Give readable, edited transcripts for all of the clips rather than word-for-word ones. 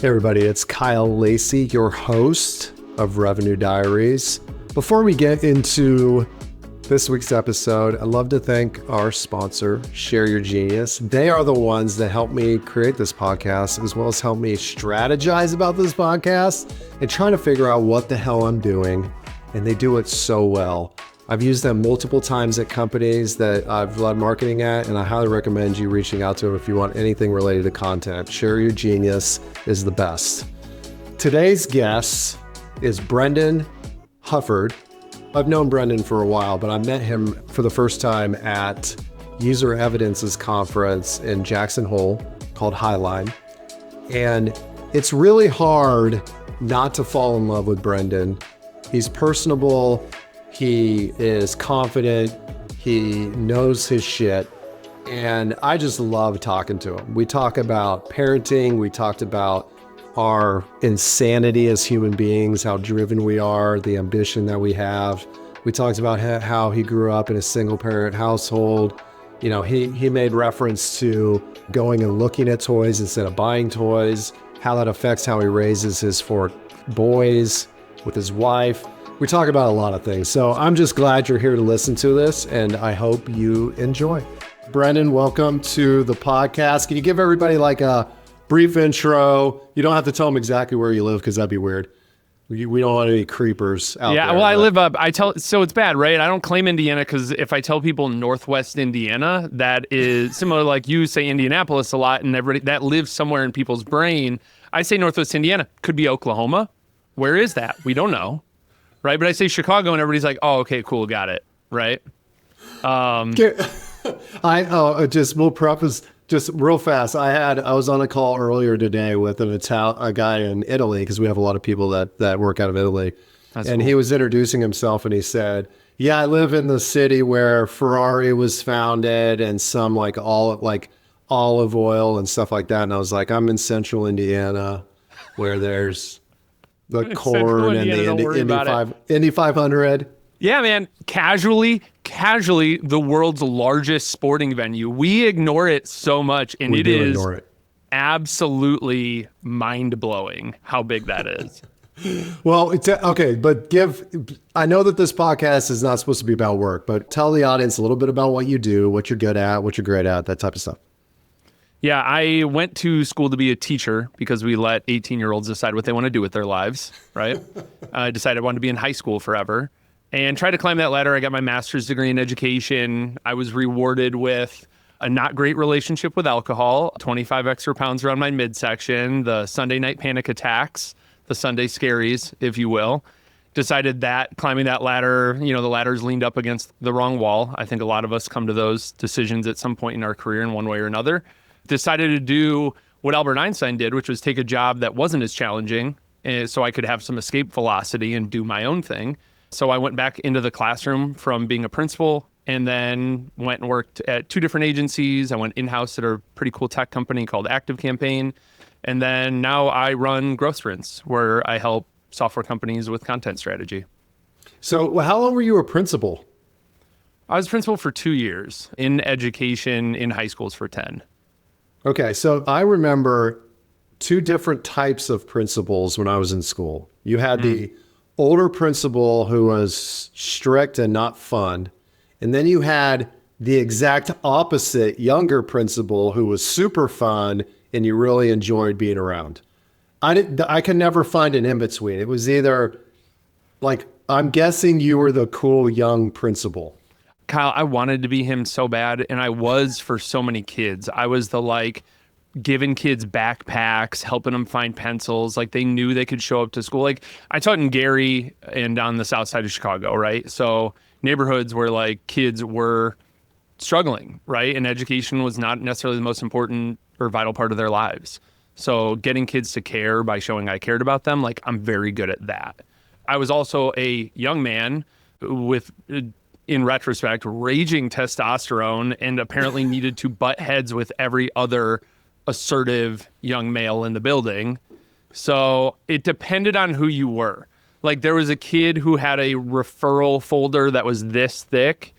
Hey everybody, it's Kyle Lacey, your host of Revenue Diaries. Before we get into this week's episode, I'd love to thank our sponsor, Share Your Genius. They are the ones that helped me create this podcast, as well as help me strategize about this podcast and trying to figure out what the hell I'm doing. And they do it so well. I've used them multiple times at companies that I've led marketing at, and I highly recommend you reaching out to them if you want anything related to content. Share Your Genius is the best. Today's guest is Brendan Hufford. I've known Brendan for a while, but I met him for the first time at User Evidence's conference in Jackson Hole called Highline. And it's really hard not to fall in love with Brendan. He's personable. He is confident, he knows his shit, and I just love talking to him. We talk about parenting, we talked about our insanity as human beings, how driven we are, the ambition that we have. We talked about how he grew up in a single parent household. You know, he made reference to going and looking at toys instead of buying toys, how that affects how he raises his 4 boys with his wife. We talk about a lot of things. So I'm just glad you're here to listen to this, and I hope you enjoy. Brendan, welcome to the podcast. Can you give everybody like a brief intro? You don't have to tell them exactly where you live because that'd be weird. We don't want any creepers out there. Yeah, well, I live up, so it's bad, right? I don't claim Indiana because if I tell people Northwest Indiana, that is similar, like you say Indianapolis a lot, and everybody that lives somewhere in people's brain. I say Northwest Indiana, could be Oklahoma. Where is that? We don't know. Right, but I say Chicago, and everybody's like, "Oh, okay, cool, got it." Right? We'll preface just real fast. I was on a call earlier today with a guy in Italy because we have a lot of people that work out of Italy, and cool. He was introducing himself, and he said, "Yeah, I live in the city where Ferrari was founded, and some like olive oil and stuff like that." And I was like, "I'm in Central Indiana, where there's." The corn and the Indy 500. Yeah, man. Casually, the world's largest sporting venue. We ignore it so much, and it is absolutely mind-blowing how big that is. Well, okay, but I know that this podcast is not supposed to be about work, but tell the audience a little bit about what you do, what you're good at, what you're great at, that type of stuff. Yeah, I went to school to be a teacher because we let 18-year-olds decide what they want to do with their lives, right? I decided I wanted to be in high school forever and tried to climb that ladder. I got my master's degree in education. I was rewarded with a not great relationship with alcohol, 25 extra pounds around my midsection, the Sunday night panic attacks, the Sunday scaries, if you will. Decided that climbing that ladder, the ladder's leaned up against the wrong wall. I think a lot of us come to those decisions at some point in our career in one way or another. Decided to do what Albert Einstein did, which was take a job that wasn't as challenging so I could have some escape velocity and do my own thing. So I went back into the classroom from being a principal and then went and worked at 2 different agencies. I went in-house at a pretty cool tech company called Active Campaign. And then now I run Growth Sprints, where I help software companies with content strategy. So how long were you a principal? I was principal for 2 years, in education, in high schools for 10. Okay, so I remember 2 different types of principals when I was in school. You had the older principal who was strict and not fun, and then you had the exact opposite younger principal who was super fun and you really enjoyed being around. I could never find an in-between. It was either like, I'm guessing you were the cool young principal. Kyle, I wanted to be him so bad, and I was for so many kids. I was the giving kids backpacks, helping them find pencils. Like they knew they could show up to school. Like I taught in Gary and on the south side of Chicago, right? So neighborhoods where kids were struggling, right? And education was not necessarily the most important or vital part of their lives. So getting kids to care by showing I cared about them, I'm very good at that. I was also a young man with, in retrospect, raging testosterone and apparently needed to butt heads with every other assertive young male in the building. So it depended on who you were. There was a kid who had a referral folder that was this thick.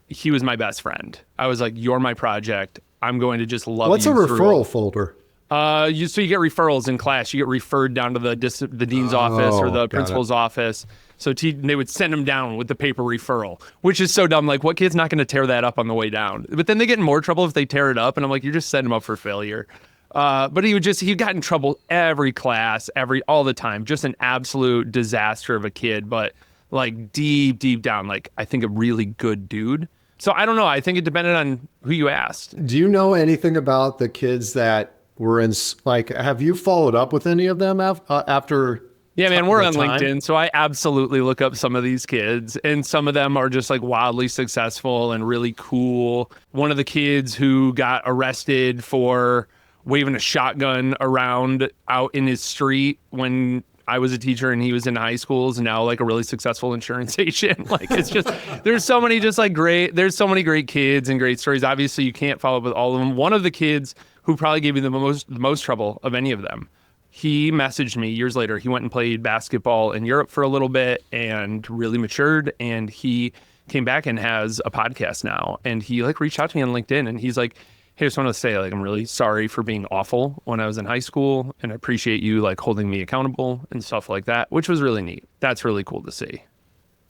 He was my best friend. I was like, you're my project. I'm going to just love you. What's a referral folder? So you get referrals in class. You get referred down to the dean's office or the principal's office. So they would send them down with the paper referral, which is so dumb. Like, what kid's not going to tear that up on the way down? But then they get in more trouble if they tear it up. And I'm like, you're just setting them up for failure. But he got in trouble every class, all the time. Just an absolute disaster of a kid. But like deep down, like I think a really good dude. So I don't know. I think it depended on who you asked. Do you know anything about the kids that were in, like, have you followed up with any of them after? Yeah, man, we're on LinkedIn, so I absolutely look up some of these kids, and some of them are just like wildly successful and really cool. One of the kids who got arrested for waving a shotgun around out in his street when I was a teacher and he was in high school is now like a really successful insurance agent. Like, it's just, there's so many great kids and great stories. Obviously, you can't follow up with all of them. One of the kids who probably gave me the most trouble of any of them, he messaged me years later. He went and played basketball in Europe for a little bit and really matured. And he came back and has a podcast now. And he like reached out to me on LinkedIn and he's like, hey, I just wanted to say, like, I'm really sorry for being awful when I was in high school. And I appreciate you like holding me accountable and stuff like that, which was really neat. That's really cool to see.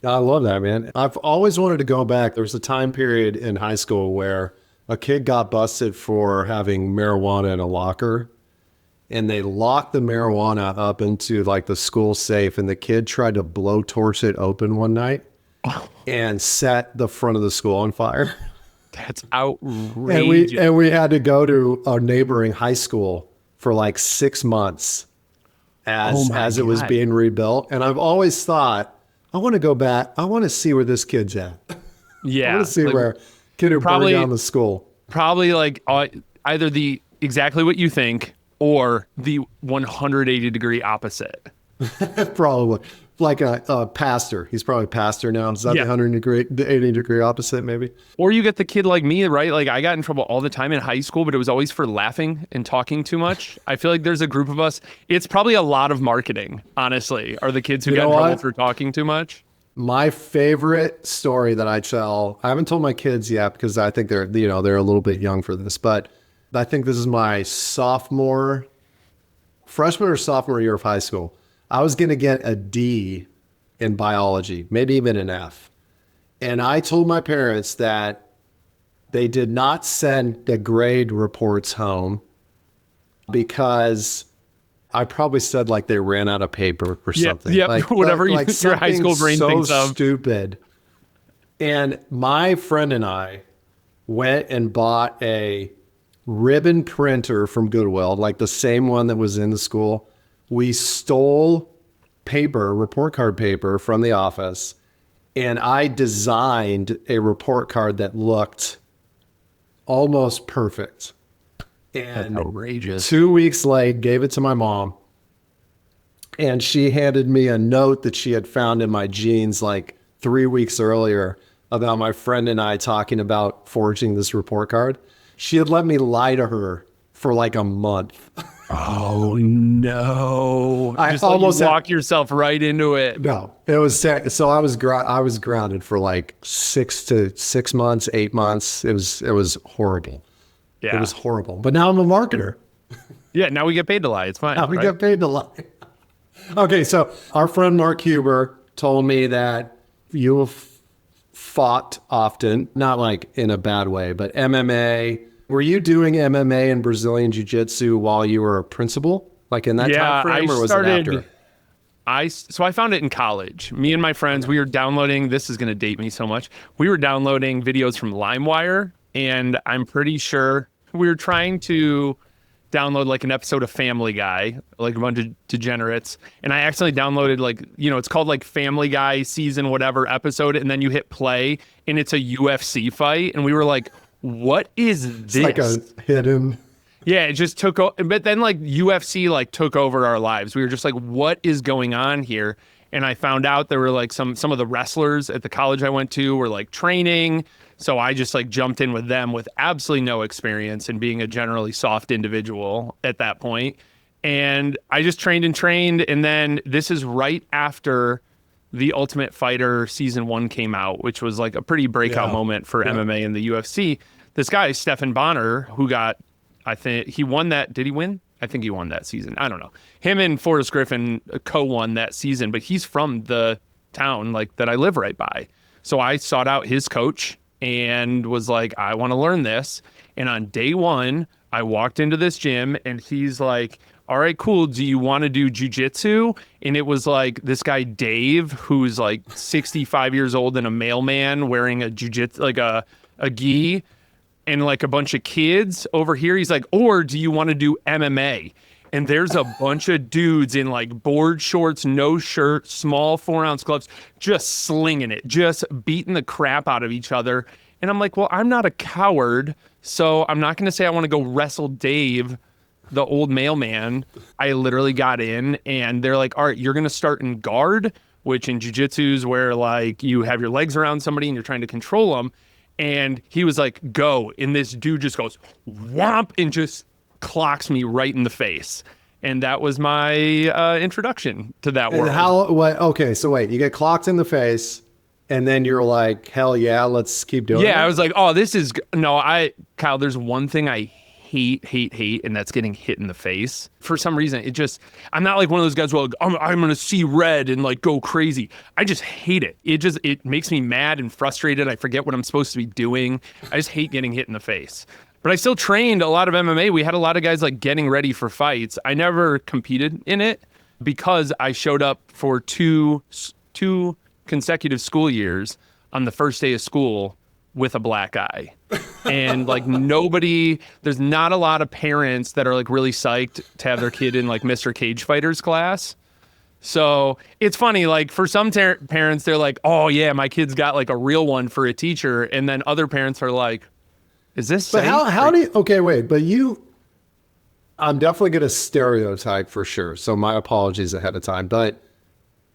I love that, man. I've always wanted to go back. There was a time period in high school where a kid got busted for having marijuana in a locker. And they locked the marijuana up into like the school safe, and the kid tried to blowtorch it open one night and set the front of the school on fire. That's outrageous. And we had to go to a neighboring high school for like 6 months as it was being rebuilt. And I've always thought, I want to go back. I want to see where this kid's at. Yeah. I want to see where kid who burned down the school. Probably like either the exactly what you think or the 180-degree opposite. Probably. Like a pastor. He's probably a pastor now. Is that the 80-degree opposite, maybe? Or you get the kid like me, right? Like, I got in trouble all the time in high school, but it was always for laughing and talking too much. I feel like there's a group of us. It's probably a lot of marketing, honestly, are the kids who got in trouble for talking too much. My favorite story that I tell, I haven't told my kids yet because I think they're a little bit young for this, but I think this is my freshman or sophomore year of high school. I was going to get a D in biology, maybe even an F. And I told my parents that they did not send the grade reports home because I probably said like they ran out of paper or something. Yeah, like, whatever your high school brain thinks of. Stupid. And my friend and I went and bought a ribbon printer from Goodwill, like the same one that was in the school. We stole report card paper from the office, and I designed a report card that looked almost perfect. And that's outrageous. 2 weeks late, gave it to my mom, and she handed me a note that she had found in my jeans like 3 weeks earlier about my friend and I talking about forging this report card. She had let me lie to her for like a month. Oh no! I just almost walk yourself right into it. No, it was so I was grounded for like 6 months, 8 months. It was horrible. Yeah, it was horrible. But now I'm a marketer. Yeah, now we get paid to lie. It's fine. Now we get paid to lie. Okay, so our friend Mark Huber told me that you have fought often, not like in a bad way, but MMA. Were you doing MMA and Brazilian Jiu-Jitsu while you were a principal? Like in that time frame, or was it after? So I found it in college. Me and my friends, we were downloading, this is going to date me so much. We were downloading videos from LimeWire, and I'm pretty sure we were trying to download like an episode of Family Guy, like a bunch of degenerates. And I accidentally downloaded like, it's called like Family Guy season whatever episode. And then you hit play and it's a UFC fight. And we were like, what is this? It's like a hidden. Yeah, it just took over. But then like UFC like took over our lives. We were just like, what is going on here? And I found out there were like some of the wrestlers at the college I went to were like training. So I just like jumped in with them with absolutely no experience and being a generally soft individual at that point. And I just trained. And then this is right after The Ultimate Fighter season 1 came out, which was like a pretty breakout moment for MMA and the UFC. This guy, Stephan Bonnar, who got, I think he won that. Did he win I think he won that season. I don't know. Him and Forrest Griffin co-won that season, but he's from the town like that I live right by. So I sought out his coach and was like, I want to learn this. And on day one, I walked into this gym and he's like, all right, cool. Do you want to do jiu-jitsu? And it was like this guy, Dave, who's like 65 years old and a mailman wearing a jiu-jitsu, like a gi, and like a bunch of kids over here. He's like, or do you want to do MMA? And there's a bunch of dudes in like board shorts, no shirt, small 4-ounce gloves, just slinging it, just beating the crap out of each other. And I'm like, well, I'm not a coward, so I'm not going to say I want to go wrestle Dave, the old mailman. I literally got in and they're like, all right, you're going to start in guard, which in jiu-jitsu is where like you have your legs around somebody and you're trying to control them. And he was like, go. And this dude just goes, whomp, and just clocks me right in the face. And that was my introduction to that world. Okay, so wait, you get clocked in the face and then you're like, hell yeah, let's keep doing it. Yeah, I was like, oh, Kyle, there's one thing I hate, and that's getting hit in the face. For some reason, I'm not like one of those guys where like, I'm going to see red and like go crazy. I just hate it. It makes me mad and frustrated. I forget what I'm supposed to be doing. I just hate getting hit in the face. But I still trained a lot of MMA. We had a lot of guys like getting ready for fights. I never competed in it because I showed up for two consecutive school years on the first day of school with a black eye. And like there's not a lot of parents that are like really psyched to have their kid in like Mr. Cage Fighters class. So it's funny, like for some parents, they're like, oh yeah, my kid's got like a real one for a teacher. And then other parents are like, is this safe? But how do you, okay, wait, but I'm definitely going to stereotype for sure. So my apologies ahead of time. But,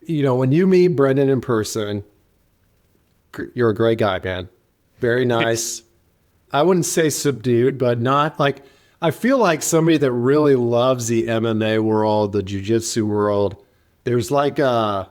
when you meet Brendan in person, you're a great guy, man. Very nice. I wouldn't say subdued, but not like, I feel like somebody that really loves the MMA world, the jiu-jitsu world, there's like a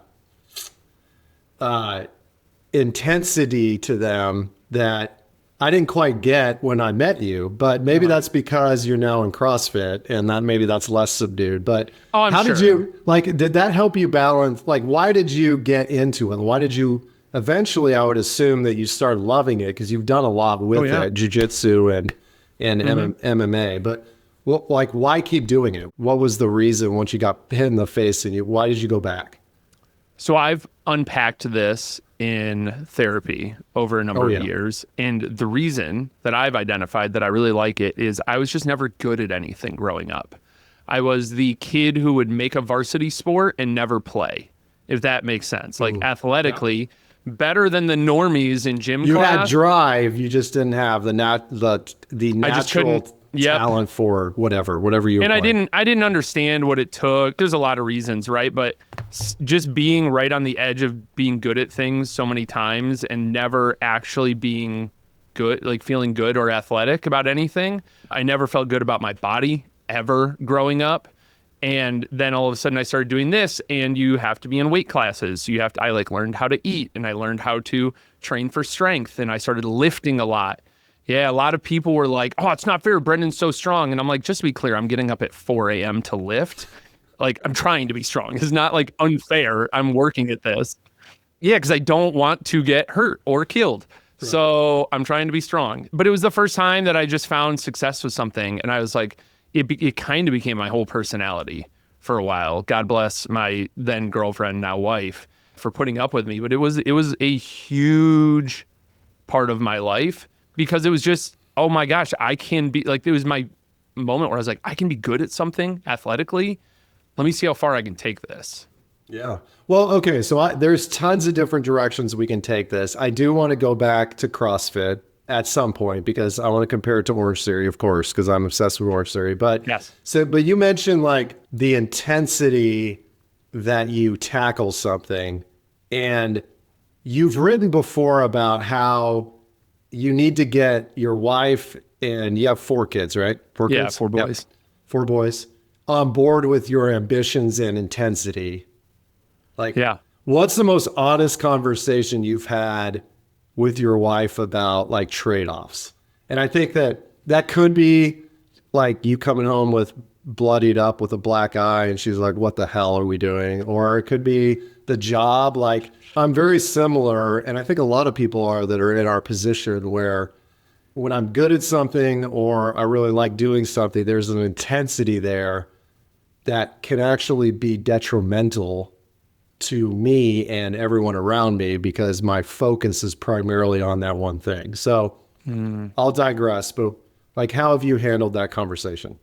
intensity to them that I didn't quite get when I met you, but maybe that's because you're now in CrossFit and maybe that's less subdued. But did you, did that help you balance? Like, why did you get into it? Why did you eventually, I would assume that you started loving it because you've done a lot with it, jiu-jitsu and MMA, but why keep doing it? What was the reason once you got hit in the face and why did you go back? So I've unpacked this in therapy over a number of years. And the reason that I've identified that I really like it is I was just never good at anything growing up. I was the kid who would make a varsity sport and never play, if that makes sense. Like athletically, better than the normies in gym class. You had drive, you just didn't have the natural talent for whatever you were playing. I didn't understand what it took. There's a lot of reasons, right? But just being right on the edge of being good at things so many times and never actually being good, like feeling good or athletic about anything. I never felt good about my body ever growing up. And then all of a sudden I started doing this, and you have to be in weight classes. So I learned how to eat, and I learned how to train for strength, and I started lifting a lot. Yeah, a lot of people were like, oh, it's not fair, Brendan's so strong. And I'm like, just to be clear, I'm getting up at 4 a.m. to lift. Like, I'm trying to be strong. It's not like unfair. I'm working at this. Yeah, because I don't want to get hurt or killed. Right. So I'm trying to be strong. But it was the first time that I just found success with something. And I was like, it kind of became my whole personality for a while. God bless my then girlfriend, now wife, for putting up with me. But it was a huge part of my life. Because it was just, oh my gosh, I can be, like, it was my moment where I was like, I can be good at something athletically. Let me see how far I can take this. Yeah. Well, okay. So there's tons of different directions we can take this. I do want to go back to CrossFit at some point because I want to compare it to Orange Theory, of course, because I'm obsessed with Orange Theory. But yes. But you mentioned like the intensity that you tackle something, and you've written before about how you need to get your wife, and you have 4 kids, right? 4 kids? Yeah, 4 boys. Yep. 4 boys on board with your ambitions and intensity. Like, what's the most honest conversation you've had with your wife about like trade-offs? And I think that could be like you coming home with bloodied up with a black eye and she's like, what the hell are we doing? Or it could be the job. Like, I'm very similar, and I think a lot of people are that are in our position where when I'm good at something or I really like doing something, there's an intensity there that can actually be detrimental to me and everyone around me because my focus is primarily on that one thing. So I'll digress, but like, how have you handled that conversation?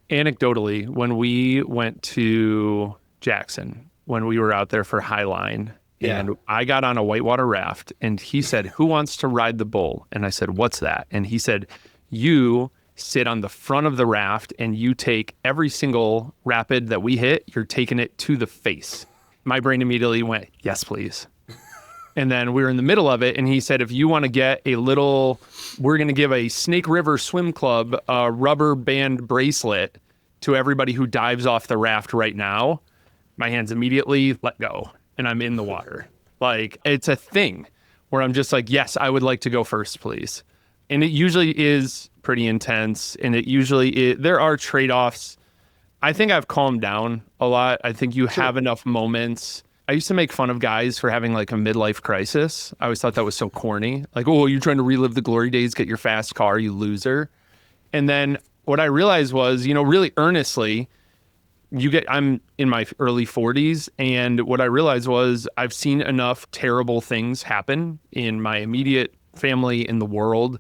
Anecdotally, when we went to Jackson, when we were out there for Highline, and I got on a whitewater raft, and he said, who wants to ride the bull? And I said, what's that? And he said, you sit on the front of the raft and you take every single rapid that we hit, you're taking it to the face. My brain immediately went, yes, please. And then we were in the middle of it, and he said, if you want to get a little, we're going to give a Snake River Swim Club rubber band bracelet to everybody who dives off the raft right now. My hands immediately let go, and I'm in the water. Like, it's a thing where I'm just like, yes, I would like to go first, please. And it usually is pretty intense, and there are trade-offs. I think I've calmed down a lot. I think you have enough moments. I used to make fun of guys for having like a midlife crisis. I always thought that was so corny. Like, oh, you're trying to relive the glory days, get your fast car, you loser. And then what I realized was, really earnestly, I'm in my early 40s. And what I realized was I've seen enough terrible things happen in my immediate family, in the world,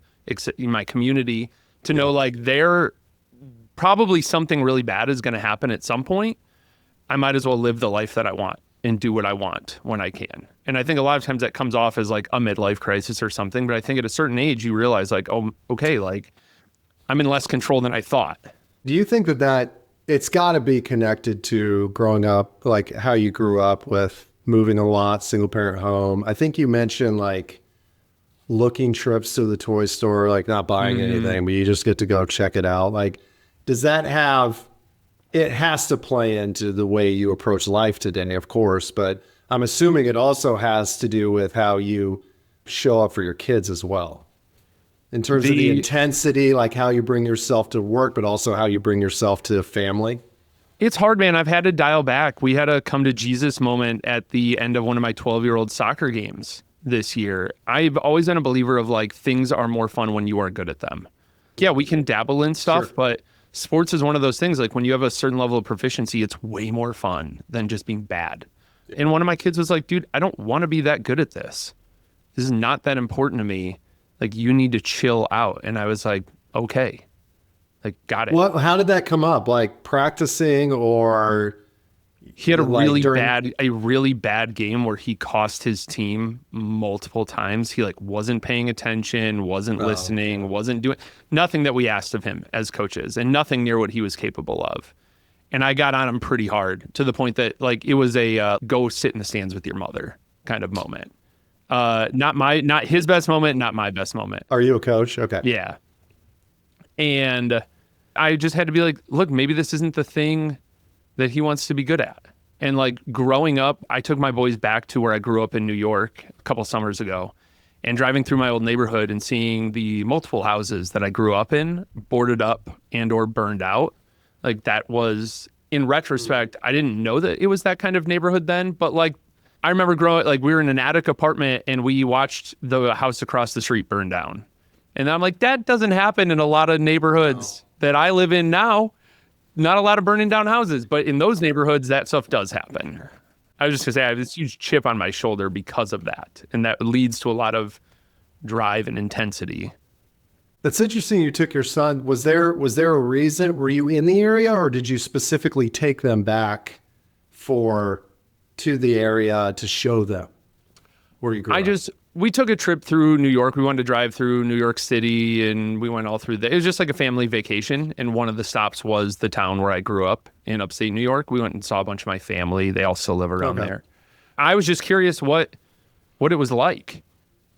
in my community, to know like probably something really bad is going to happen at some point. I might as well live the life that I want and do what I want when I can. And I think a lot of times that comes off as like a midlife crisis or something. But I think at a certain age, you realize like, oh, okay, like I'm in less control than I thought. Do you think that it's got to be connected to growing up, like how you grew up with moving a lot, single parent home? I think you mentioned like looking trips to the toy store, like not buying anything, but you just get to go check it out. Like, does that it has to play into the way you approach life today, of course, but I'm assuming it also has to do with how you show up for your kids as well. In terms of the intensity, like how you bring yourself to work, but also how you bring yourself to family. It's hard, man. I've had to dial back. We had a come to Jesus moment at the end of one of my 12-year-old soccer games this year. I've always been a believer of like, things are more fun when you are good at them. Yeah, we can dabble in stuff, but sports is one of those things. Like when you have a certain level of proficiency, it's way more fun than just being bad. And one of my kids was like, dude, I don't want to be that good at this. This is not that important to me. Like, you need to chill out. And I was like, okay, like, got it. How did that come up? Like practicing, or he had a really bad game where he cost his team multiple times. He like wasn't paying attention, wasn't listening, wasn't doing nothing that we asked of him as coaches, and nothing near what he was capable of. And I got on him pretty hard, to the point that like it was a go sit in the stands with your mother kind of moment. Not his best moment, not my best moment. Are you a coach? Okay. Yeah. And I just had to be like, look, maybe this isn't the thing that he wants to be good at. And like growing up, I took my boys back to where I grew up in New York a couple summers ago, and driving through my old neighborhood and seeing the multiple houses that I grew up in boarded up and or burned out. Like, that was, in retrospect, I didn't know that it was that kind of neighborhood then, but like, I remember growing, like we were in an attic apartment and we watched the house across the street burn down. And I'm like, that doesn't happen in a lot of neighborhoods that I live in now. Not a lot of burning down houses, but in those neighborhoods, that stuff does happen. I was just gonna say, I have this huge chip on my shoulder because of that. And that leads to a lot of drive and intensity. That's interesting. You took your son. Was there a reason? Were you in the area, or did you specifically take them back to the area to show them where you grew up? We took a trip through New York. We wanted to drive through New York City, and we went all through it was just like a family vacation. And one of the stops was the town where I grew up in upstate New York. We went and saw a bunch of my family. They all still live around there. I was just curious what it was like.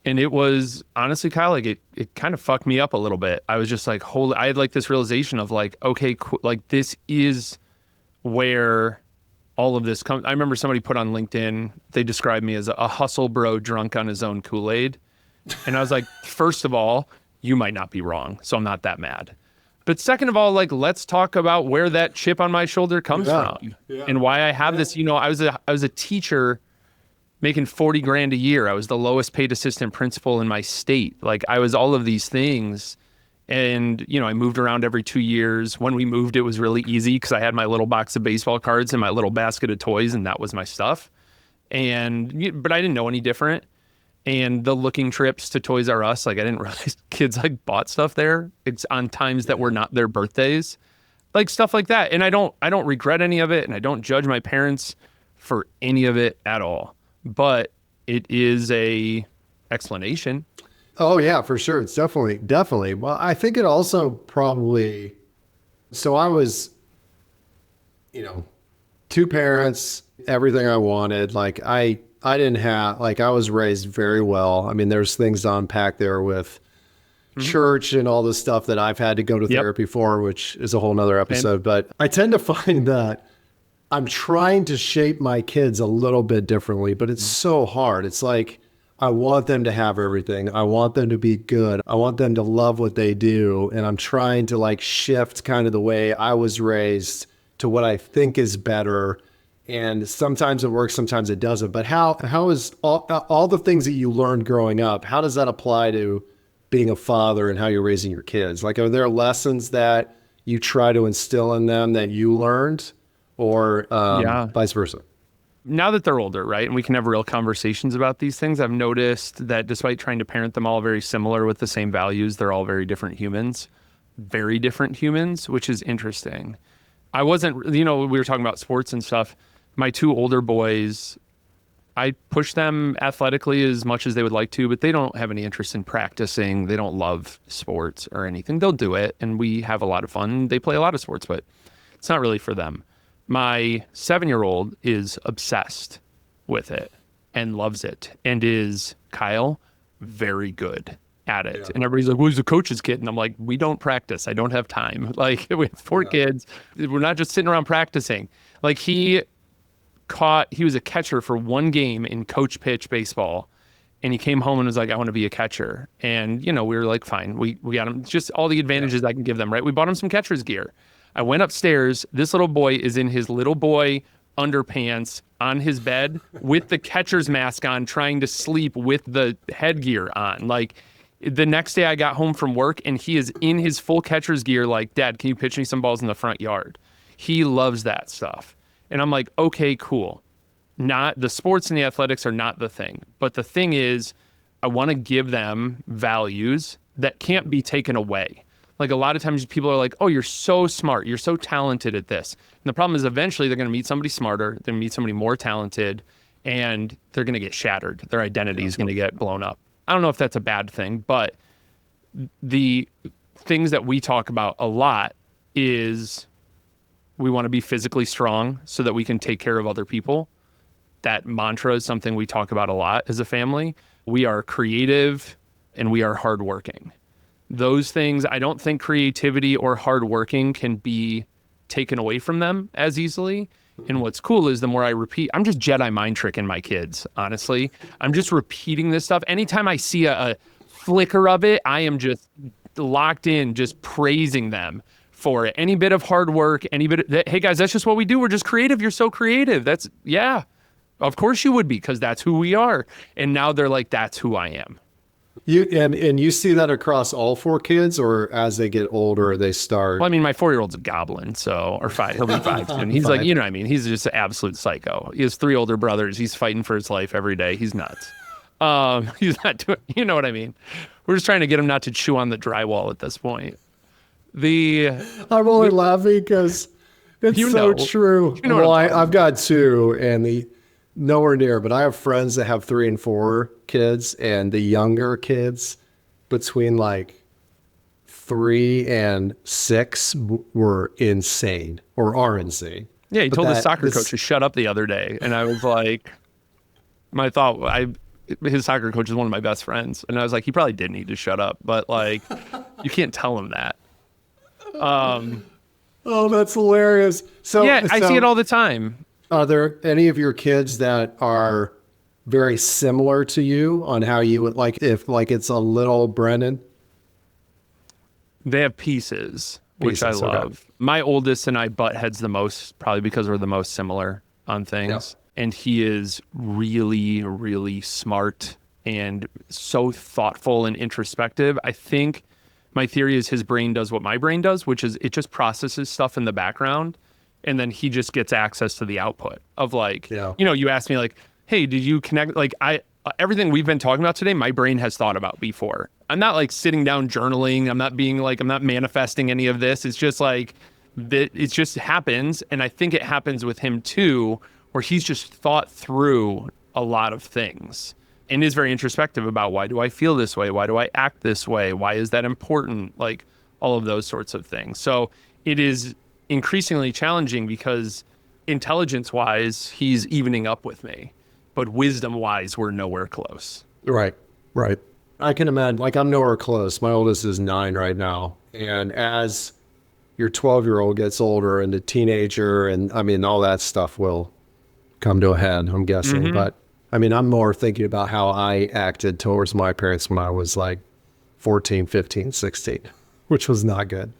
And it was honestly, Kyle, like it kind of fucked me up a little bit. I was just like, I had like this realization of like, okay, like this is where all of this comes. I remember somebody put on LinkedIn, they described me as a hustle bro drunk on his own Kool-Aid. And I was like, first of all, you might not be wrong, so I'm not that mad. But second of all, like, let's talk about where that chip on my shoulder comes from and why I have this. I was a teacher making 40 grand a year. I was the lowest paid assistant principal in my state. Like, I was all of these things. And, I moved around every 2 years. When we moved, it was really easy because I had my little box of baseball cards and my little basket of toys, and that was my stuff. But I didn't know any different. And the looking trips to Toys R Us, like, I didn't realize kids like bought stuff there. It's on times that were not their birthdays, like stuff like that. And I don't regret any of it, and I don't judge my parents for any of it at all. But it is a explanation. Oh yeah, for sure. It's definitely. Well, I think it also probably, so I was, two parents, everything I wanted. Like I didn't have, like, I was raised very well. I mean, there's things to unpack there with church and all the stuff that I've had to go to therapy for, which is a whole nother episode. But I tend to find that I'm trying to shape my kids a little bit differently, but it's so hard. It's like, I want them to have everything. I want them to be good. I want them to love what they do. And I'm trying to like shift kind of the way I was raised to what I think is better. And sometimes it works, sometimes it doesn't. But how is all the things that you learned growing up, how does that apply to being a father and how you're raising your kids? Like, are there lessons that you try to instill in them that you learned, or vice versa? Now that they're older, right, and we can have real conversations about these things, I've noticed that despite trying to parent them all very similar with the same values, they're all very different humans, which is interesting. I wasn't, we were talking about sports and stuff. My two older boys, I push them athletically as much as they would like to, but they don't have any interest in practicing. They don't love sports or anything. They'll do it, and we have a lot of fun. They play a lot of sports, but it's not really for them. My 7-year-old is obsessed with it and loves it, and is, Kyle, very good at it. Yeah. And everybody's like, well, he's a coach's kid. And I'm like, we don't practice. I don't have time. Like, we have 4 kids. We're not just sitting around practicing. Like, he was a catcher for 1 game in coach pitch baseball. And he came home and was like, I want to be a catcher. And, we were like, fine. We got him just all the advantages I can give them, right? We bought him some catcher's gear. I went upstairs. This little boy is in his little boy underpants on his bed with the catcher's mask on, trying to sleep with the headgear on. Like, the next day I got home from work and he is in his full catcher's gear, like, Dad, can you pitch me some balls in the front yard? He loves that stuff. And I'm like, okay, cool. Not the sports and the athletics are not the thing. But the thing is, I want to give them values that can't be taken away. Like, a lot of times people are like, oh, you're so smart. You're so talented at this. And the problem is, eventually they're going to meet somebody smarter. They're going to meet somebody more talented, and they're going to get shattered. Their identity is going to get blown up. I don't know if that's a bad thing, but the things that we talk about a lot is we want to be physically strong so that we can take care of other people. That mantra is something we talk about a lot as a family. We are creative and we are hardworking. Those things, I don't think creativity or hardworking can be taken away from them as easily. And what's cool is the more I repeat, I'm just Jedi mind tricking my kids, honestly. I'm just repeating this stuff. Anytime I see a flicker of it, I am just locked in, just praising them for it. Any bit of hard work, hey guys, that's just what we do. We're just creative. You're so creative. Yeah, of course you would be, because that's who we are. And now they're like, that's who I am. And you see that across all 4 kids, or as they get older, they start? Well, I mean, my 4-year-old's a goblin, or 5. He'll be 5 soon. He's like, what I mean? He's just an absolute psycho. He has 3 older brothers. He's fighting for his life every day. He's nuts. He's not doing, you know what I mean? We're just trying to get him not to chew on the drywall at this point. I'm only laughing because it's so true. Well, I've got 2, and nowhere near, but I have friends that have 3 and 4 kids, and the younger kids between like 3 and 6 were insane, or are insane. Yeah, he told his soccer coach to shut up the other day, and I was like, his soccer coach is one of my best friends, and I was like, he probably did need to shut up, but like, you can't tell him that. Oh, that's hilarious. I see it all the time. Are there any of your kids that are very similar to you on how you would, like, if like it's a little Brendan? They have pieces. which I pieces. Okay. love. My oldest and I butt heads the most, probably because we're the most similar on things. And he is really, really smart and so thoughtful and introspective. I think my theory is his brain does what my brain does, which is it just processes stuff in the background. And then he just gets access to the output of like, you asked me like, hey, did you connect? Like everything we've been talking about today, my brain has thought about before. I'm not like sitting down journaling. I'm not manifesting any of this. It's just like, it just happens. And I think it happens with him too, where he's just thought through a lot of things and is very introspective about why do I feel this way? Why do I act this way? Why is that important? Like all of those sorts of things. So it is increasingly challenging because intelligence wise, he's evening up with me, but wisdom wise, we're nowhere close. Right. I can imagine, like I'm nowhere close. My oldest is 9 right now. And as your 12-year-old gets older and a teenager, and I mean, all that stuff will come to a head, I'm guessing. Mm-hmm. But I mean, I'm more thinking about how I acted towards my parents when I was like 14, 15, 16, which was not good.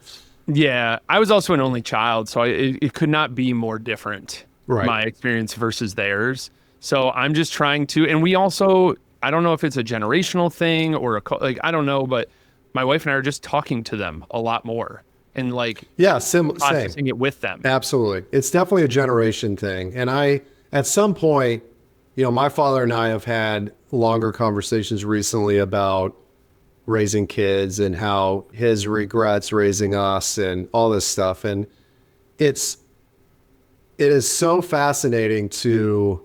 Yeah. I was also an only child, so it could not be more different, Right. my experience versus theirs. So I'm just trying to, and we also, I don't know if it's a generational thing or I don't know, but my wife and I are just talking to them a lot more and like processing same. it with them. Absolutely. It's definitely a generation thing. And at some point, my father and I have had longer conversations recently about raising kids and how his regrets raising us and all this stuff. And it is so fascinating to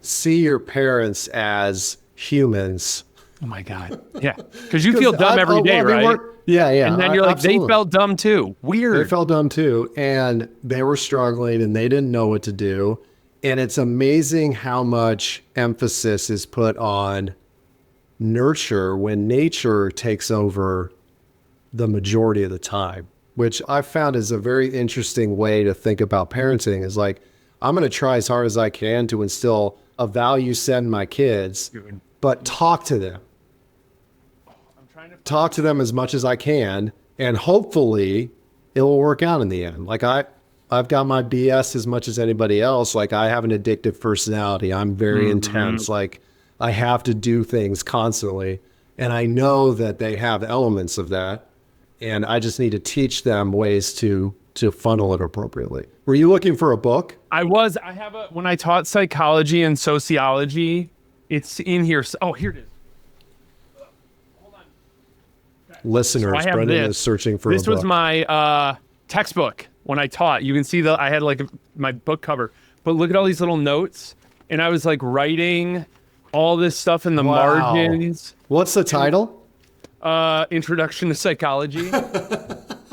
see your parents as humans. Oh my God. Yeah. Because you feel dumb every day, right? Yeah. And then you're like, absolutely. they felt dumb too. Weird. They felt dumb too. And they were struggling and they didn't know what to do. And it's amazing how much emphasis is put on nurture when nature takes over the majority of the time, which I found is a very interesting way to think about parenting. Is like, I'm going to try as hard as I can to instill a value set in my kids, but talk to them. Talk to them as much as I can, and hopefully it will work out in the end. Like I've got my BS as much as anybody else. Like I have an addictive personality. I'm very intense. Like I have to do things constantly. And I know that they have elements of that. And I just need to teach them ways to funnel it appropriately. Were you looking for a book? When I taught psychology and sociology, it's in here. Oh, here it is. Hold on. Listeners, Brendan is searching for a book. This was my textbook when I taught. You can see I had like my book cover, but look at all these little notes. And I was like writing all this stuff in the margins. What's the title? Introduction to Psychology.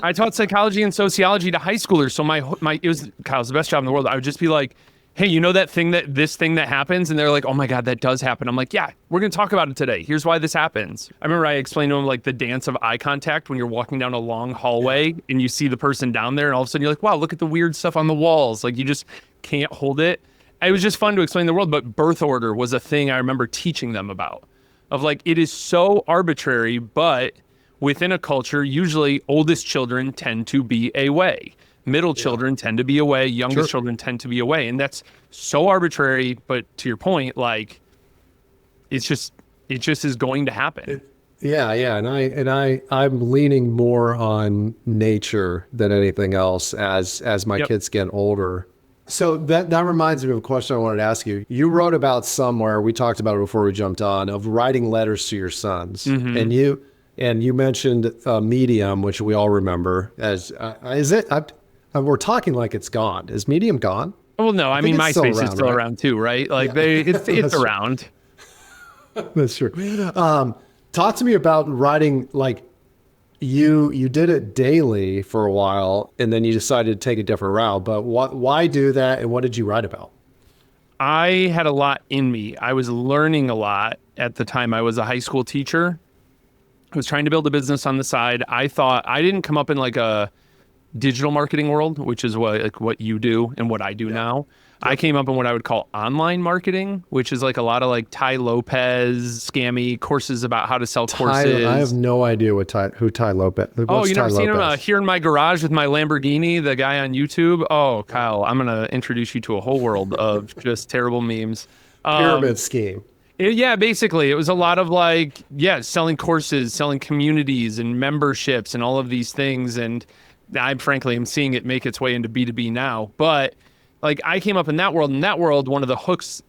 I taught psychology and sociology to high schoolers. So it was Kyle's the best job in the world. I would just be like, hey, this thing that happens? And they're like, oh my God, that does happen. I'm like, yeah, we're going to talk about it today. Here's why this happens. I remember I explained to them like the dance of eye contact when you're walking down a long hallway and you see the person down there and all of a sudden you're like, wow, look at the weird stuff on the walls. Like you just can't hold it. It was just fun to explain the world, but birth order was a thing I remember teaching them about. Of like, it is so arbitrary, but within a culture, usually oldest children tend to be away. Middle children tend to be away. Youngest children tend to be away. And that's so arbitrary. But to your point, like, it just is going to happen. And I'm leaning more on nature than anything else as my kids get older. So that reminds me of a question I wanted to ask you. You wrote about somewhere, we talked about it before we jumped on, of writing letters to your sons. Mm-hmm. And you mentioned Medium, which we all remember as, is it? We're talking like it's gone. Is Medium gone? Well, no, I mean, MySpace is still around too, right? Like it's around. That's true. Talk to me about writing, like you did it daily for a while and then you decided to take a different route, but why do that? And what did you write about? I had a lot in me. I was learning a lot at the time. I was a high school teacher. I was trying to build a business on the side. I thought I didn't come up in like a digital marketing world, which is what you do and what I do now. I came up in what I would call online marketing, which is like a lot of like Tai Lopez scammy courses about how to sell courses. I have no idea who Tai Lopez. Oh, you never seen him Lopez? here in my garage with my Lamborghini, the guy on YouTube? Oh, Kyle, I'm going to introduce you to a whole world of just terrible memes. Pyramid scheme. Yeah, basically, it was a lot of like, selling courses, selling communities and memberships and all of these things. And I frankly am seeing it make its way into B2B now. But like I came up in that world. In that world, one of the hooks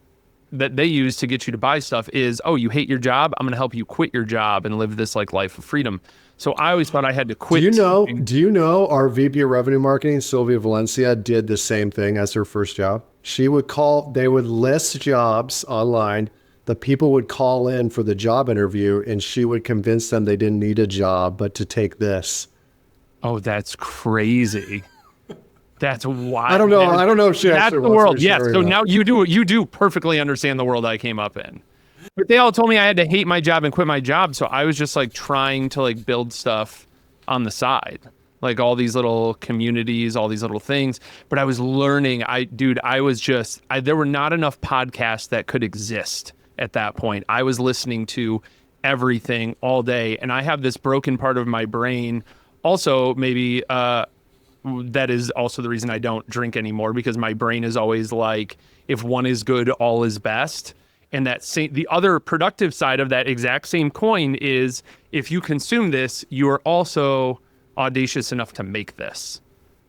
that they use to get you to buy stuff is, oh, you hate your job? I'm going to help you quit your job and live this like life of freedom. So I always thought I had to quit. Do you know our VP of Revenue Marketing, Sylvia Valencia, did the same thing as her first job? They would list jobs online. The people would call in for the job interview and she would convince them they didn't need a job, but to take this. Oh, that's crazy. That's wild. I don't know. I don't know if she that's actually the world. Yes. Sure So now you do perfectly understand the world I came up in. But they all told me I had to hate my job and quit my job. So I was just like trying to like build stuff on the side, like all these little communities, all these little things. But I was learning. There were not enough podcasts that could exist at that point. I was listening to everything all day. And I have this broken part of my brain. Also, maybe, that is also the reason I don't drink anymore, because my brain is always like, if one is good, all is best. And the other productive side of that exact same coin is, if you consume this, you are also audacious enough to make this,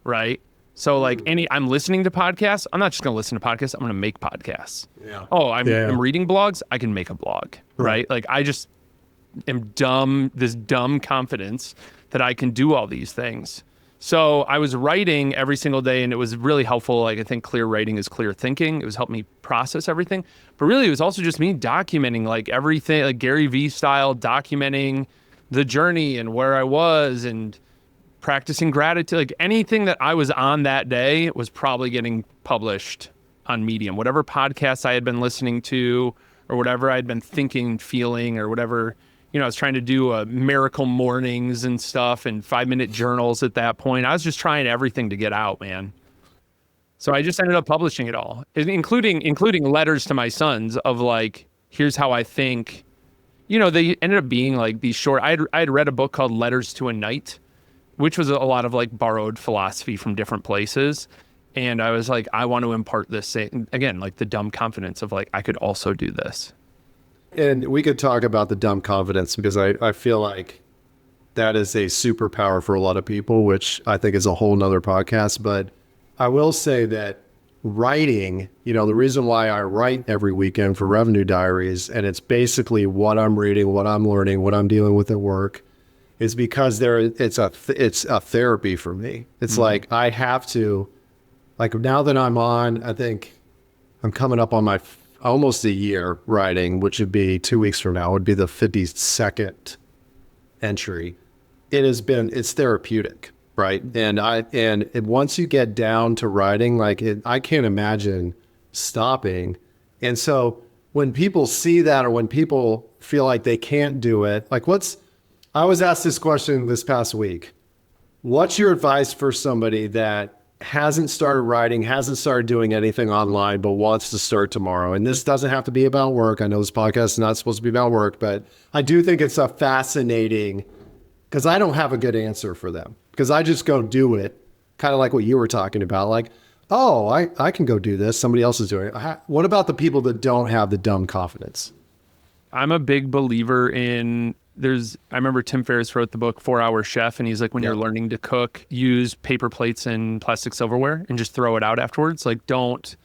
right? So like I'm listening to podcasts. I'm not just going to listen to podcasts. I'm going to make podcasts. Yeah. Oh, I'm reading blogs. I can make a blog, right? Like I just am this dumb confidence that I can do all these things. So I was writing every single day, and it was really helpful. Like I think clear writing is clear thinking. It was helping me process everything. But really, it was also just me documenting like everything, like Gary Vee style, documenting the journey and where I was and practicing gratitude. Like anything that I was on that day was probably getting published on Medium. Whatever podcasts I had been listening to, or whatever I'd been thinking, feeling, or whatever. I was trying to do miracle mornings and stuff and 5-minute journals at that point. I was just trying everything to get out, man. So I just ended up publishing it all, including letters to my sons of like, here's how I think. They ended up being like these short. I had read a book called Letters to a Knight, which was a lot of like borrowed philosophy from different places. And I was like, I want to impart this, again, like the dumb confidence of like, I could also do this. And we could talk about the dumb confidence, because I feel like that is a superpower for a lot of people, which I think is a whole nother podcast. But I will say that writing, the reason why I write every weekend for Revenue Diaries, and it's basically what I'm reading, what I'm learning, what I'm dealing with at work, is because it's a therapy for me. It's like I have to, like now that I think I'm coming up on my almost a year writing, which would be 2 weeks from now, would be the 52nd entry. It's therapeutic, right? And once you get down to writing, I can't imagine stopping. And so when people see that, or when people feel like they can't do it, I was asked this question this past week. What's your advice for somebody that hasn't started writing, hasn't started doing anything online, but wants to start tomorrow? And this doesn't have to be about work. I know this podcast is not supposed to be about work, but I do think it's a fascinating, because I don't have a good answer for them, because I just go do it, kind of like what you were talking about. Like, oh, I can go do this. Somebody else is doing it. What about the people that don't have the dumb confidence? I'm a big believer in I remember Tim Ferriss wrote the book 4 Hour Chef, and he's like, when you're learning to cook, use paper plates and plastic silverware and just throw it out afterwards. Like, don't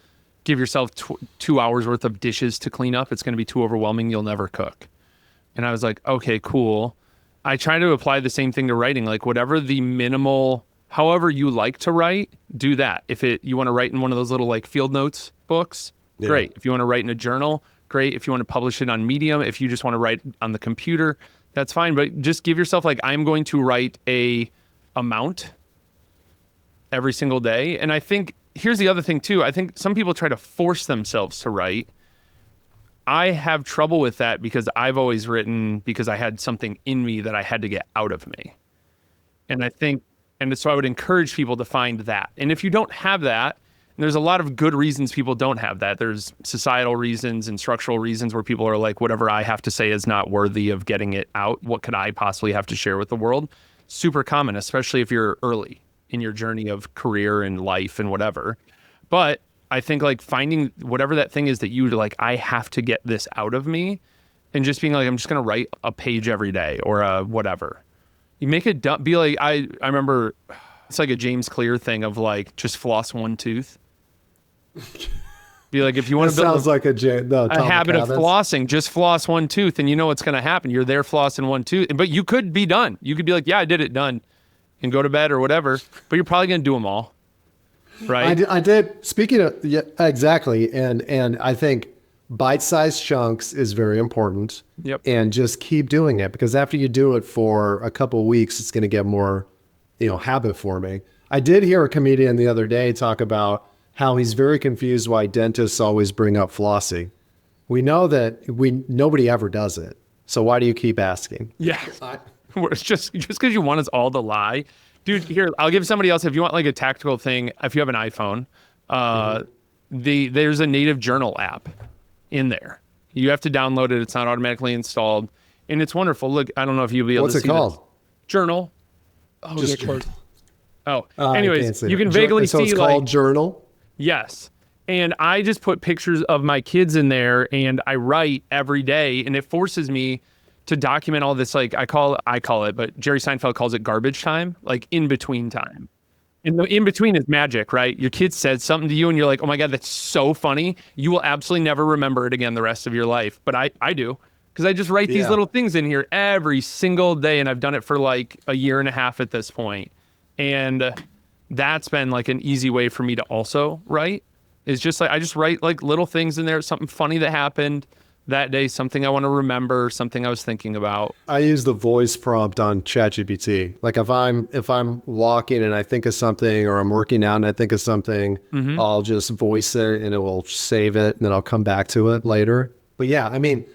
give yourself 2 hours worth of dishes to clean up. It's going to be too overwhelming. You'll never cook. And I was like, okay, cool. I try to apply the same thing to writing. Like whatever the minimal, however you like to write, do that. If you want to write in one of those little like field notes books, great. If you want to write in a journal, great. If you want to publish it on Medium, if you just want to write on the computer, that's fine. But just give yourself like, I'm going to write a amount every single day. And I think here's the other thing too. I think some people try to force themselves to write. I have trouble with that because I've always written because I had something in me that I had to get out of me. And I think And so I would encourage people to find that. And if you don't have that, and there's a lot of good reasons people don't have that. There's societal reasons and structural reasons where people are like, whatever I have to say is not worthy of getting it out. What could I possibly have to share with the world? Super common, especially if you're early in your journey of career and life and whatever. But I think like finding whatever that thing is that you like, I have to get this out of me, and just being like, I'm just going to write a page every day or whatever. You make it be like, I remember it's like a James Clear thing of like, just floss one tooth. Be like, if you want to build sounds like a habit of flossing, just floss one tooth, and you know what's going to happen. You're there flossing one tooth, but you could be done. You could be like, yeah, I did it, done, and go to bed or whatever. But you're probably going to do them all, right? I did. Speaking of, yeah, exactly, and I think bite-sized chunks is very important. Yep. And just keep doing it, because after you do it for a couple of weeks, it's going to get more, habit forming. I did hear a comedian the other day talk about how he's very confused why dentists always bring up flossing. We know that nobody ever does it. So why do you keep asking? Yeah. It's just because you want us all to lie. Dude, here, I'll give somebody else, if you want like a tactical thing, if you have an iPhone, there's a native journal app in there. You have to download it. It's not automatically installed. And it's wonderful. Look, I don't know if you'll be able to see What's it called? this. Journal. Oh, just anyways, you can vaguely see so it's called Journal? Yes. And I just put pictures of my kids in there, and I write every day, and it forces me to document all this. Like I call it, but Jerry Seinfeld calls it garbage time, like in between time. And the in between is magic, right? Your kid said something to you and you're like, oh my God, that's so funny. You will absolutely never remember it again the rest of your life. But I do, because I just write these little things in here every single day. And I've done it for like a year and a half at this point. And that's been like an easy way for me to also write. It's just like, I just write like little things in there, something funny that happened that day, something I want to remember, something I was thinking about. I use the voice prompt on ChatGPT. Like if I'm walking and I think of something, or I'm working out and I think of something, I'll just voice it and it will save it, and then I'll come back to it later. But yeah, I mean,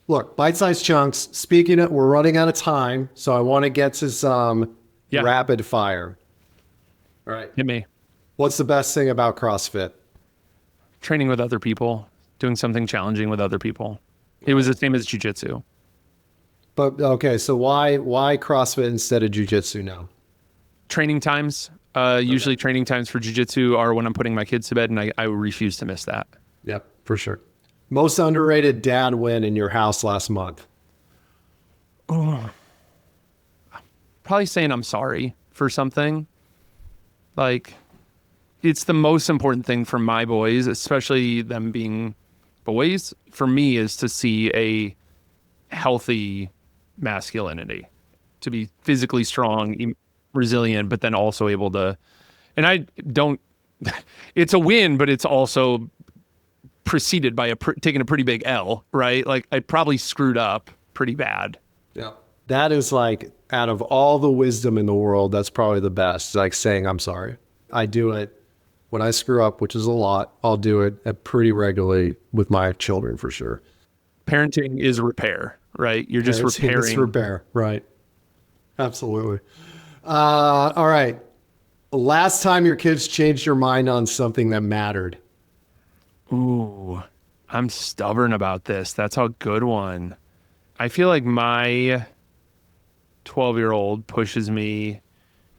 look, bite-sized chunks. Speaking of, we're running out of time, so I want to get to some rapid fire. All right. Hit me. What's the best thing about CrossFit? Training with other people, doing something challenging with other people. It was the same as jiu-jitsu. But okay, so why CrossFit instead of jiu-jitsu now? Training times. Usually training times for jiu-jitsu are when I'm putting my kids to bed, and I refuse to miss that. Yep, for sure. Most underrated dad win in your house last month? Oh. Probably saying I'm sorry for something. Like, it's the most important thing for my boys, especially them being boys, for me, is to see a healthy masculinity, to be physically strong, resilient, but then also able to, and I don't, it's a win, but it's also preceded by taking a pretty big L, right? Like I probably screwed up pretty bad. Yeah. That is like, out of all the wisdom in the world, that's probably the best. Like saying, I'm sorry. I do it when I screw up, which is a lot. I'll do it pretty regularly with my children for sure. Parenting is repair, right? You're just repairing. It's repair, right? Absolutely. All right. Last time your kids changed your mind on something that mattered. Ooh, I'm stubborn about this. That's a good one. I feel like my 12-year-old pushes me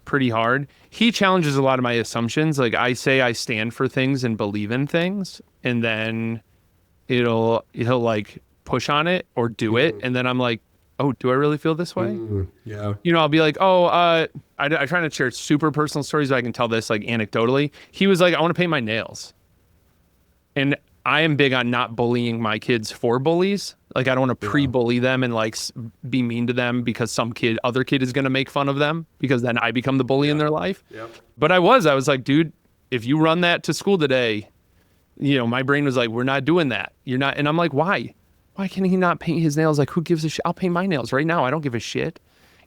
pretty hard. He challenges a lot of my assumptions. Like I say I stand for things and believe in things, and then he'll like push on it or do it, and then I'm like, oh, do I really feel this way? Yeah. You know, I'll be like, oh, I try not to share super personal stories, but I can tell this like anecdotally. He was like, I want to paint my nails. And I am big on not bullying my kids for bullies. Like I don't want to pre-bully them and like be mean to them because other kid is going to make fun of them, because then I become the bully in their life. Yep. But I was like, dude, if you run that to school today, you know, my brain was like, we're not doing that. You're not. And I'm like, why? Why can he not paint his nails? Like, who gives a shit? I'll paint my nails right now. I don't give a shit.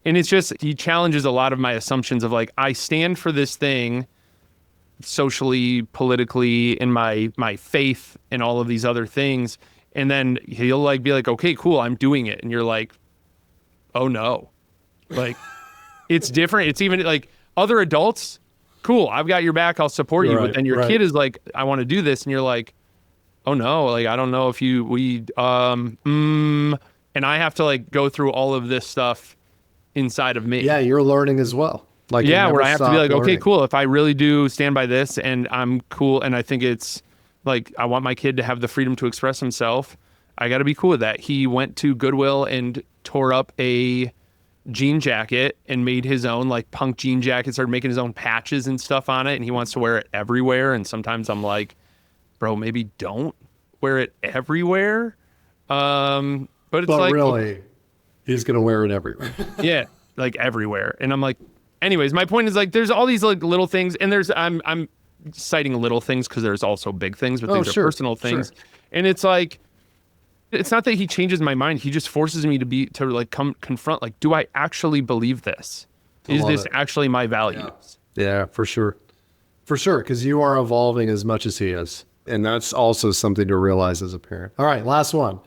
And it's just, he challenges a lot of my assumptions of like, I stand for this thing socially, politically, in my faith and all of these other things. And then he'll like be like, okay, cool, I'm doing it. And you're like, oh no. Like, it's different. It's even like, other adults, cool, I've got your back, I'll support you. Right, But then your kid is like, I want to do this. And you're like, oh no, like, I don't know if and I have to like go through all of this stuff inside of me. Yeah, you're learning as well. Like, Yeah, where I have to be like, learning. okay, cool. If I really do stand by this and I'm cool, and I think it's like, I want my kid to have the freedom to express himself, I got to be cool with that. He went to Goodwill and tore up a jean jacket and made his own like punk jean jacket, started making his own patches and stuff on it. And he wants to wear it everywhere. And sometimes I'm like, bro, maybe don't wear it everywhere. But it's like, really, he's going to wear it everywhere. yeah, like everywhere. And I'm like, anyways, my point is like, there's all these like little things, and I'm citing little things because there's also big things, but these are personal things. Sure. And it's like, it's not that he changes my mind. He just forces me to like confront, like, do I actually believe this? Is this actually my values? Yeah, for sure. For sure. Because you are evolving as much as he is. And that's also something to realize as a parent. All right, last one.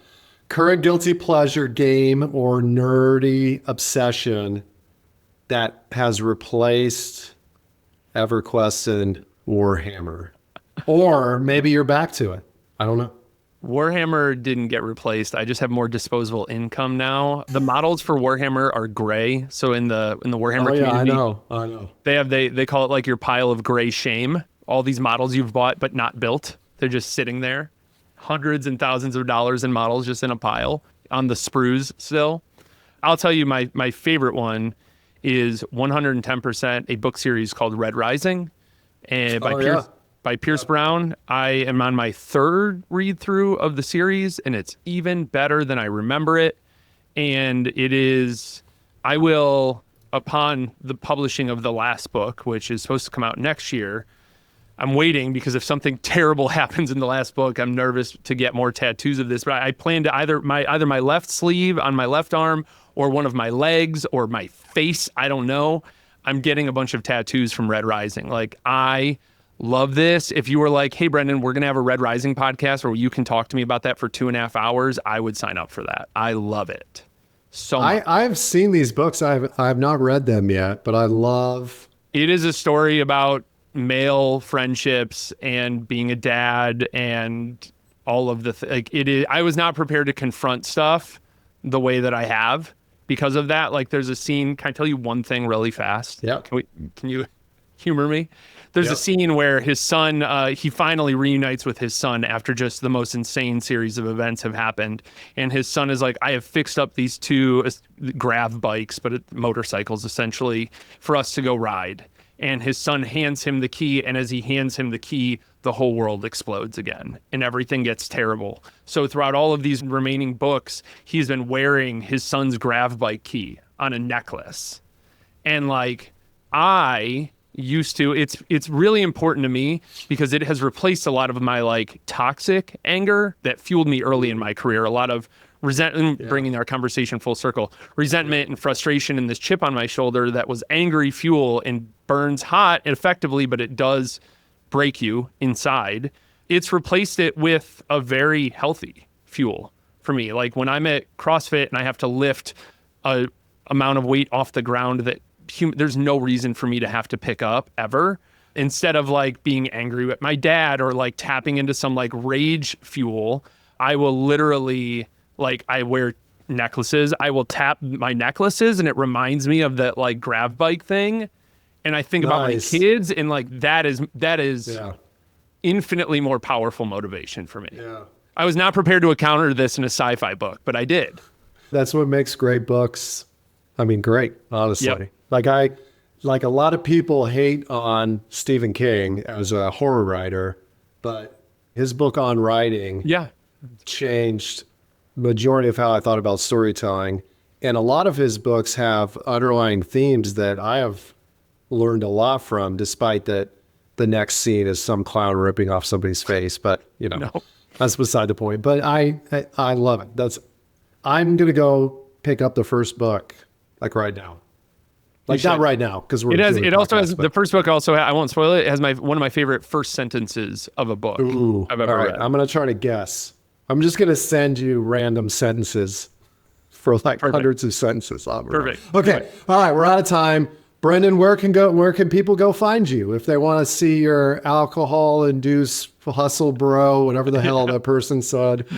Current guilty pleasure game or nerdy obsession that has replaced EverQuest and Warhammer. Or maybe you're back to it. I don't know. Warhammer didn't get replaced. I just have more disposable income now. The models for Warhammer are gray. So in the Warhammer community, I know. They call it like your pile of gray shame. All these models you've bought but not built. They're just sitting there. Hundreds and thousands of dollars in models just in a pile on the sprues still. I'll tell you my favorite one is 110% a book series called Red Rising and by Pierce Brown. I am on my third read through of the series, and it's even better than I remember it. And it is, I will, upon the publishing of the last book, which is supposed to come out next year, I'm waiting because if something terrible happens in the last book, I'm nervous to get more tattoos of this. But I plan to either my left sleeve on my left arm or one of my legs or my face. I don't know. I'm getting a bunch of tattoos from Red Rising. Like, I love this. If you were like, hey, Brendan, we're going to have a Red Rising podcast where you can talk to me about that for 2.5 hours, I would sign up for that. I love it so much. I've seen these books. I've not read them yet, but I love. It is a story about male friendships and being a dad and all of the like it is. I was not prepared to confront stuff the way that I have because of that. Like, there's a scene. Can I tell you one thing really fast? Yeah. Can you humor me? There's a scene where his son, he finally reunites with his son after just the most insane series of events have happened. And his son is like, I have fixed up these two grav bikes, but motorcycles essentially, for us to go ride. And his son hands him the key. And as he hands him the key, the whole world explodes again and everything gets terrible. So throughout all of these remaining books, he's been wearing his son's grav bike key on a necklace. And like, it's really important to me because it has replaced a lot of my like toxic anger that fueled me early in my career. A lot of resentment, bringing our conversation full circle, resentment and frustration and this chip on my shoulder that was angry fuel and burns hot effectively, but it does break you inside. It's replaced it with a very healthy fuel for me. Like when I'm at CrossFit and I have to lift a amount of weight off the ground that there's no reason for me to have to pick up ever. Instead of like being angry with my dad or like tapping into some like rage fuel, I will literally like, I wear necklaces. I will tap my necklaces and it reminds me of that like grav bike thing. And I think about my kids and like, that is infinitely more powerful motivation for me. Yeah. I was not prepared to encounter this in a sci-fi book, but I did. That's what makes great books. I mean, great, honestly. Yep. Like a lot of people hate on Stephen King as a horror writer, but his book on writing changed majority of how I thought about storytelling. And a lot of his books have underlying themes that I have learned a lot from, despite that the next scene is some clown ripping off somebody's face. But, that's beside the point. But I love it. I'm going to go pick up the first book like right now. Like not right now, because it also has the first book. Also, I won't spoil it. It has one of my favorite first sentences of a book I've ever read. I'm gonna try to guess. I'm just gonna send you random sentences for like hundreds of sentences. Perfect. Okay. All right. We're out of time. Brendan, where can people go find you if they want to see your alcohol-induced hustle, bro, whatever the hell that person said?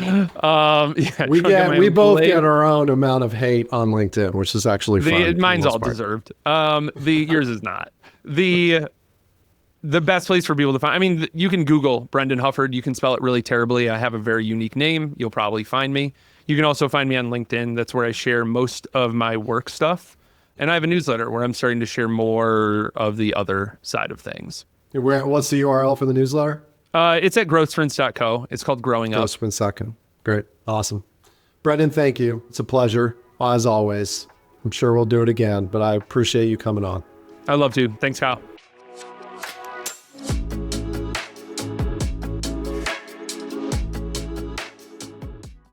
We both get our own amount of hate on LinkedIn, which is actually fun. Mine's all deserved. Yours is not. The best place for people to find, I mean, you can Google Brendan Hufford. You can spell it really terribly. I have a very unique name. You'll probably find me. You can also find me on LinkedIn. That's where I share most of my work stuff. And I have a newsletter where I'm starting to share more of the other side of things. What's the URL for the newsletter? It's at growthsprints.co. It's called Growing Up. Growthsprints.co. Great. Awesome. Brendan, thank you. It's a pleasure, as always. I'm sure we'll do it again, but I appreciate you coming on. I'd love to. Thanks, Kyle.